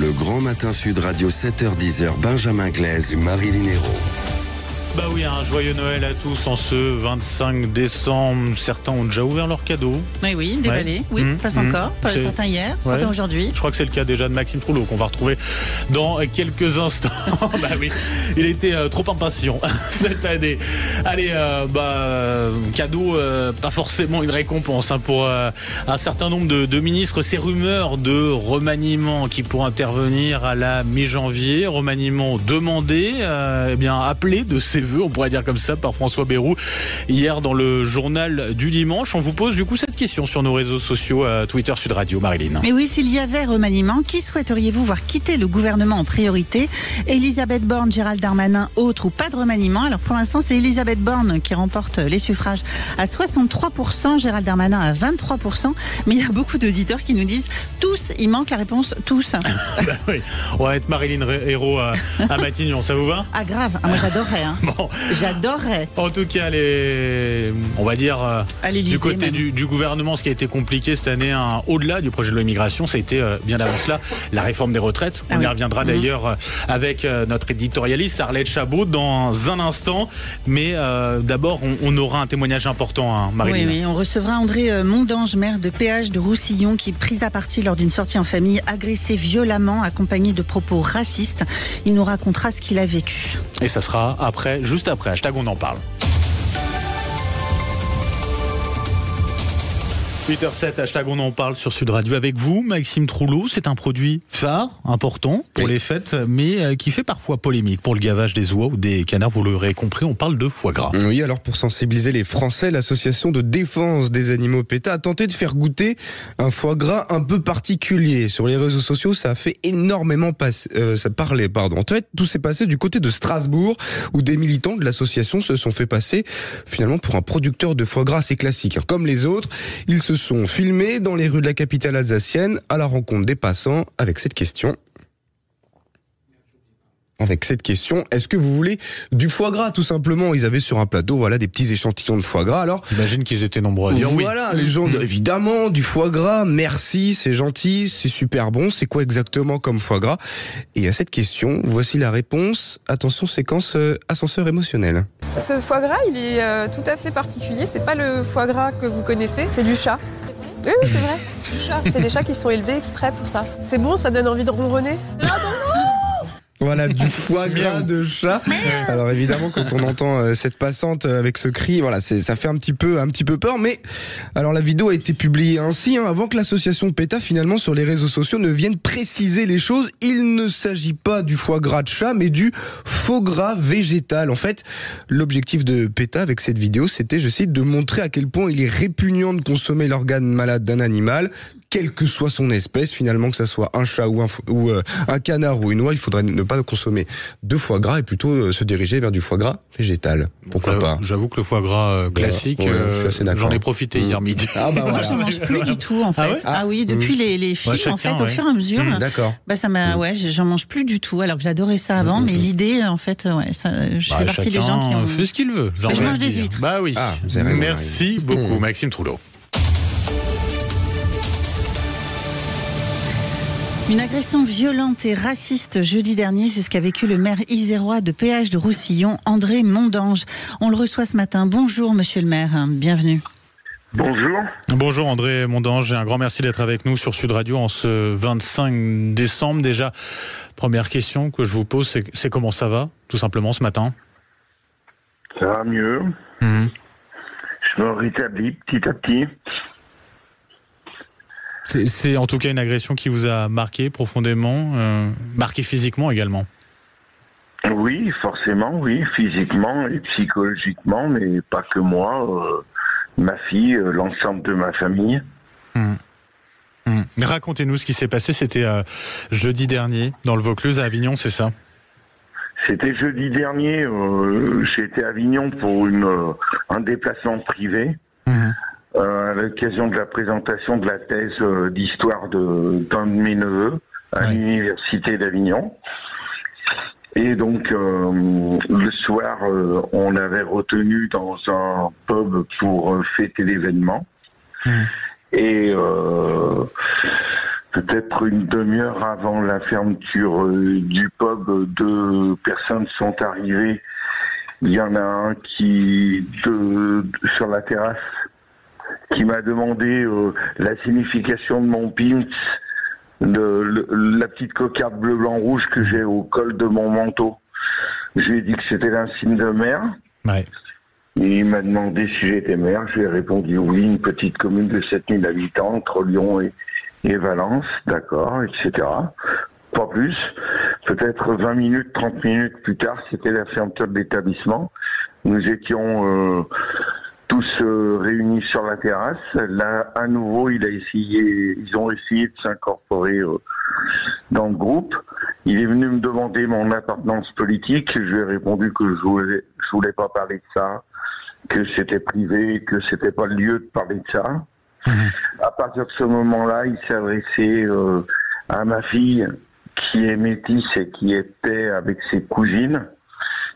Le Grand Matin Sud Radio 7h-10h, Benjamin Glaise et Marilyn Hérault. Bah oui, un joyeux Noël à tous en ce 25 décembre. Certains ont déjà ouvert leurs cadeaux. Oui, déballés. Oui, pas encore. Certains hier, certains aujourd'hui. Je crois que c'est le cas déjà de Maxime Troulot qu'on va retrouver dans quelques instants. Bah oui, il était trop impatient cette année. Allez, cadeau, pas forcément une récompense pour un certain nombre de ministres. Ces rumeurs de remaniement qui pourraient intervenir à la mi-janvier, remaniement demandé, appelé de ses vœux, on pourrait dire comme ça, par François Bayrou hier dans le journal du dimanche. On vous pose du coup cette question sur nos réseaux sociaux, Twitter Sud Radio. Marilyn. Mais oui, s'il y avait remaniement, qui souhaiteriez-vous voir quitter le gouvernement en priorité? Elisabeth Borne, Gérald Darmanin, autre ou pas de remaniement? Alors pour l'instant, c'est Elisabeth Borne qui remporte les suffrages à 63%, Gérald Darmanin à 23%, mais il y a beaucoup d'auditeurs qui nous disent tous, il manque la réponse tous. Oui. On va être Marilyn Hérault à Matignon, ça vous va? Ah grave, moi j'adorerais. Bon. J'adorerais. En tout cas, on va dire du côté du gouvernement, ce qui a été compliqué cette année, au-delà du projet de loi immigration, ça a été bien avant cela la réforme des retraites. On y reviendra d'ailleurs avec notre éditorialiste Arlette Chabot dans un instant. Mais d'abord, on aura un témoignage important, Marilyn. Oui, on recevra André Mondange, maire de Péage de Roussillon, qui est pris à partie lors d'une sortie en famille, agressé violemment, accompagné de propos racistes. Il nous racontera ce qu'il a vécu. Et ça sera juste après, hashtag on en parle. 8h07, hashtag on en parle sur Sud Radio avec vous, Maxime Troulot. C'est un produit phare, important pour les fêtes, mais qui fait parfois polémique pour le gavage des oies ou des canards. Vous l'aurez compris, on parle de foie gras. Oui, alors pour sensibiliser les Français, l'association de défense des animaux PETA a tenté de faire goûter un foie gras un peu particulier. Sur les réseaux sociaux, ça a fait énormément parler. En fait, tout s'est passé du côté de Strasbourg, où des militants de l'association se sont fait passer finalement pour un producteur de foie gras assez classique. Comme les autres, ils se sont filmés dans les rues de la capitale alsacienne à la rencontre des passants avec cette question. Est-ce que vous voulez du foie gras, tout simplement? Ils avaient sur un plateau, des petits échantillons de foie gras. Alors, j'imagine qu'ils étaient nombreux à dire oui. Les gens, évidemment, du foie gras, merci, c'est gentil, c'est super bon. C'est quoi exactement comme foie gras? Et à cette question, voici la réponse. Attention, séquence ascenseur émotionnel. Ce foie gras, il est tout à fait particulier. C'est pas le foie gras que vous connaissez, c'est du chat. Oui, c'est vrai. Du chat. C'est des chats qui sont élevés exprès pour ça. C'est bon, ça donne envie de ronronner. Voilà, du foie gras de chat. Alors évidemment, quand on entend cette passante avec ce cri, ça fait un petit peu peur. Mais alors la vidéo a été publiée ainsi, avant que l'association PETA finalement sur les réseaux sociaux ne vienne préciser les choses. Il ne s'agit pas du foie gras de chat, mais du faux gras végétal. En fait, l'objectif de PETA avec cette vidéo, c'était, je cite, de montrer à quel point il est répugnant de consommer l'organe malade d'un animal, quelle que soit son espèce, finalement, que ça soit un chat ou un canard ou une oie. Il faudrait ne pas consommer de foie gras et plutôt se diriger vers du foie gras végétal. Pourquoi pas? J'avoue que le foie gras classique, j'en ai profité hier midi. Moi, je mange plus du tout, en fait. Oui, depuis les films, en fait, au fur et à mesure. D'accord. J'en mange plus du tout, alors que j'adorais ça avant, mais l'idée, en fait, je fais partie des gens qui ont... fait ce qu'il veut. Je mange des huîtres. Bah oui. Merci beaucoup, Maxime Troulot. Une agression violente et raciste jeudi dernier, c'est ce qu'a vécu le maire isérois de Péage de Roussillon, André Mondange. On le reçoit ce matin. Bonjour monsieur le maire, bienvenue. Bonjour. Bonjour André Mondange, un grand merci d'être avec nous sur Sud Radio en ce 25 décembre. Déjà, première question que je vous pose, c'est comment ça va, tout simplement, ce matin? Ça va mieux. Je me rétablis petit à petit. C'est en tout cas une agression qui vous a marqué profondément, marqué physiquement également. Oui, forcément, oui, physiquement et psychologiquement, mais pas que moi, ma fille, l'ensemble de ma famille. Racontez-nous ce qui s'est passé, c'était jeudi dernier, dans le Vaucluse à Avignon, c'est ça? C'était jeudi dernier, j'étais à Avignon pour un déplacement privé. À l'occasion de la présentation de la thèse d'histoire d'un de mes neveux à l'université d'Avignon. Et donc, le soir, on avait retenu dans un pub pour fêter l'événement. Et peut-être une demi-heure avant la fermeture du pub, 2 personnes sont arrivées. Il y en a un sur la terrasse qui m'a demandé la signification de mon pins, la petite cocarde bleu, blanc, rouge que j'ai au col de mon manteau. Je lui ai dit que c'était l'insigne de maire. Ouais. Et il m'a demandé si j'étais maire. Je lui ai répondu oui, une petite commune de 7000 habitants entre Lyon et Valence, d'accord, etc. Pas plus. Peut-être 20 minutes, 30 minutes plus tard, c'était la fermeture de l'établissement. Nous étions tous réunis sur la terrasse. Là, à nouveau, ils ont essayé de s'incorporer dans le groupe. Il est venu me demander mon appartenance politique. Je lui ai répondu que je voulais pas parler de ça, que c'était privé, que c'était pas le lieu de parler de ça. À partir de ce moment-là, il s'est adressé à ma fille, qui est métisse et qui était avec ses cousines.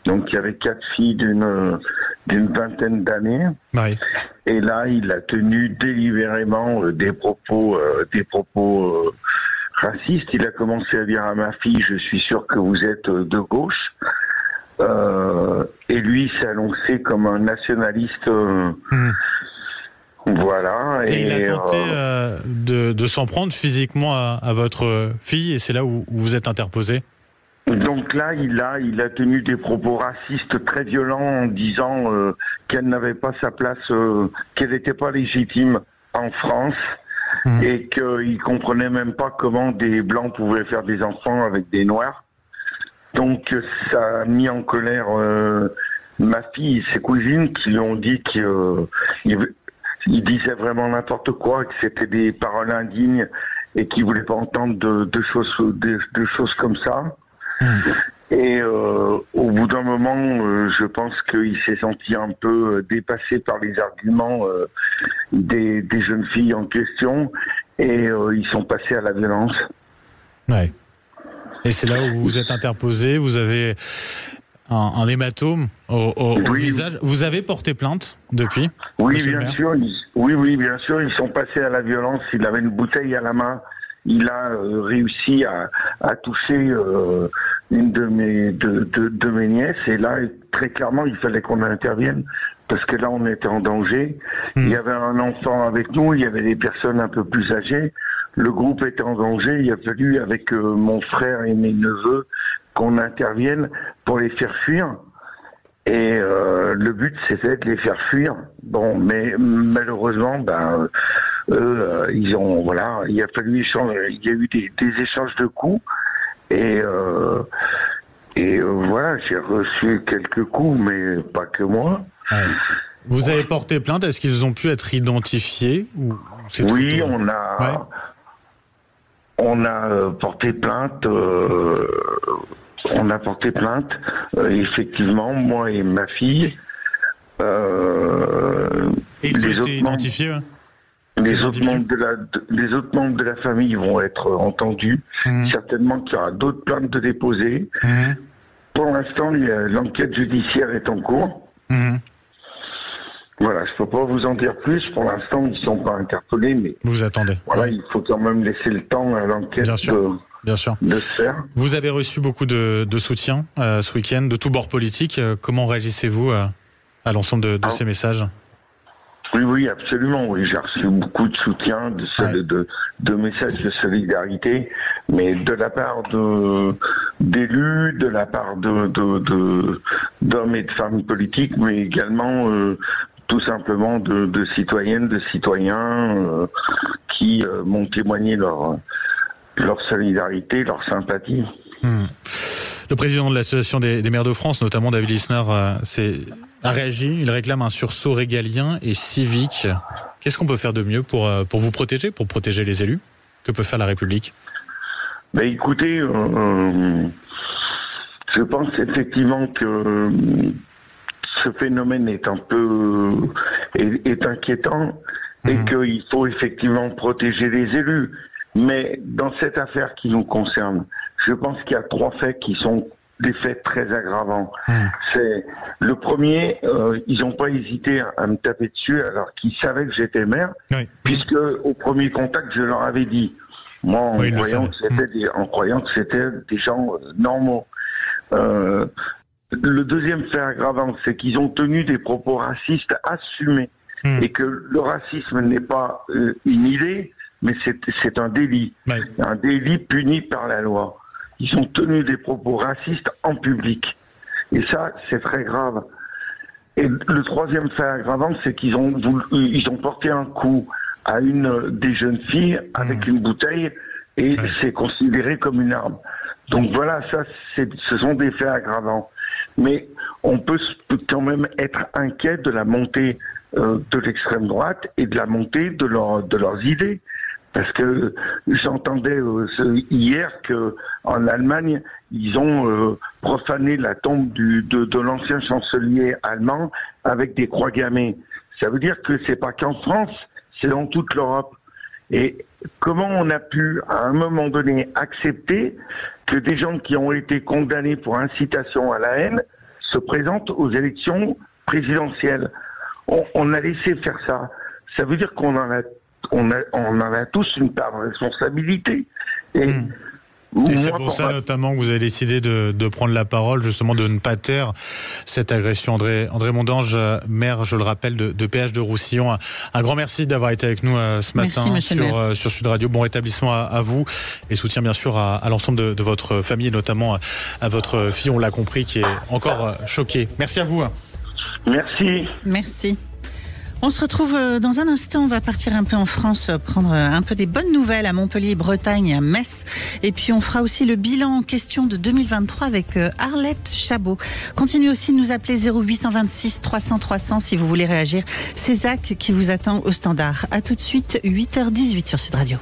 Donc il y avait 4 filles d'une vingtaine d'années. Ouais. Et là, il a tenu délibérément des propos racistes. Il a commencé à dire à ma fille, je suis sûr que vous êtes de gauche. Et lui s'est annoncé comme un nationaliste. Voilà. Et il a tenté de s'en prendre physiquement à votre fille, et c'est là où vous êtes interposé. Donc là, il a tenu des propos racistes très violents en disant qu'elle n'avait pas sa place, qu'elle n'était pas légitime en France, et qu'il comprenait même pas comment des blancs pouvaient faire des enfants avec des noirs. Donc ça a mis en colère ma fille et ses cousines qui lui ont dit qu'il disait vraiment n'importe quoi, que c'était des paroles indignes et qu'ils voulaient pas entendre de choses comme ça. Et au bout d'un moment, je pense qu'il s'est senti un peu dépassé par les arguments des jeunes filles en question, et ils sont passés à la violence. Ouais. Et c'est là où vous vous êtes interposé, vous avez un hématome au visage. Vous avez porté plainte depuis? Oui, bien sûr. Oui, bien sûr. Ils sont passés à la violence. Il avait une bouteille à la main. Il a réussi à toucher une de mes nièces. Et là, très clairement, il fallait qu'on intervienne parce que là, on était en danger. Il y avait un enfant avec nous. Il y avait des personnes un peu plus âgées. Le groupe était en danger. Il a fallu, avec mon frère et mes neveux, qu'on intervienne pour les faire fuir. Et le but, c'était de les faire fuir. Bon, mais malheureusement, il a fallu échanger. Il y a eu des échanges de coups. Et voilà, j'ai reçu quelques coups, mais pas que moi. Ouais. Vous avez porté plainte. Est-ce qu'ils ont pu être identifiés ou Oui, on a porté plainte. On a porté plainte, effectivement, moi et ma fille. Et ils ont été identifiés, les autres membres de la famille vont être entendus. Certainement qu'il y aura d'autres plaintes de déposer. Pour l'instant, l'enquête judiciaire est en cours. Voilà, je ne peux pas vous en dire plus. Pour l'instant, ils ne sont pas interpellés, mais vous attendez. Voilà, il faut quand même laisser le temps à l'enquête Bien sûr. de se faire. Vous avez reçu beaucoup de soutien ce week-end, de tous bords politiques. Comment réagissez-vous à l'ensemble de ces messages? Oui, absolument. Oui, j'ai reçu beaucoup de soutien, de messages de solidarité, mais de la part d'élus, de la part d'hommes et de femmes politiques, mais également tout simplement de citoyennes, de citoyens qui m'ont témoigné leur solidarité, leur sympathie. Le président de l'Association des maires de France, notamment David Lisnard, a réagi. Il réclame un sursaut régalien et civique. Qu'est-ce qu'on peut faire de mieux pour vous protéger, pour protéger les élus? Que peut faire la République? Écoutez, je pense effectivement que ce phénomène est est inquiétant et qu'il faut effectivement protéger les élus. Mais dans cette affaire qui nous concerne, je pense qu'il y a 3 faits qui sont des faits très aggravants. C'est le premier, ils n'ont pas hésité à me taper dessus alors qu'ils savaient que j'étais maire, puisque au premier contact, je leur avais dit Moi, en croyant que c'était des gens normaux. Le deuxième fait aggravant, c'est qu'ils ont tenu des propos racistes assumés et que le racisme n'est pas une idée, mais c'est un délit. Ouais. Un délit puni par la loi. Ils ont tenu des propos racistes en public. Et ça, c'est très grave. Et le troisième fait aggravant, c'est qu'ils ont porté un coup à une des jeunes filles avec une bouteille et c'est considéré comme une arme. Donc voilà, ça, ce sont des faits aggravants. Mais on peut quand même être inquiet de la montée de l'extrême droite et de la montée de leurs idées. Parce que j'entendais hier que en Allemagne, ils ont profané la tombe de l'ancien chancelier allemand avec des croix gammées. Ça veut dire que c'est pas qu'en France, c'est dans toute l'Europe. Et comment on a pu, à un moment donné, accepter que des gens qui ont été condamnés pour incitation à la haine se présentent aux élections présidentielles? On a laissé faire ça. Ça veut dire qu'on en a tous une part de responsabilité. Et c'est pour ça notamment que vous avez décidé de prendre la parole, justement de ne pas taire cette agression. André Mondange, maire, je le rappelle, de Péage de Roussillon. Un grand merci d'avoir été avec nous ce matin sur Sud Radio. Bon rétablissement à vous et soutien bien sûr à l'ensemble de votre famille et notamment à votre fille, on l'a compris, qui est encore choquée. Merci à vous. Merci. Merci. On se retrouve dans un instant, on va partir un peu en France, prendre un peu des bonnes nouvelles à Montpellier, Bretagne, à Metz. Et puis on fera aussi le bilan en question de 2023 avec Arlette Chabot. Continuez aussi de nous appeler 0826 300 300 si vous voulez réagir. C'est Zach qui vous attend au standard. À tout de suite, 8h18 sur Sud Radio.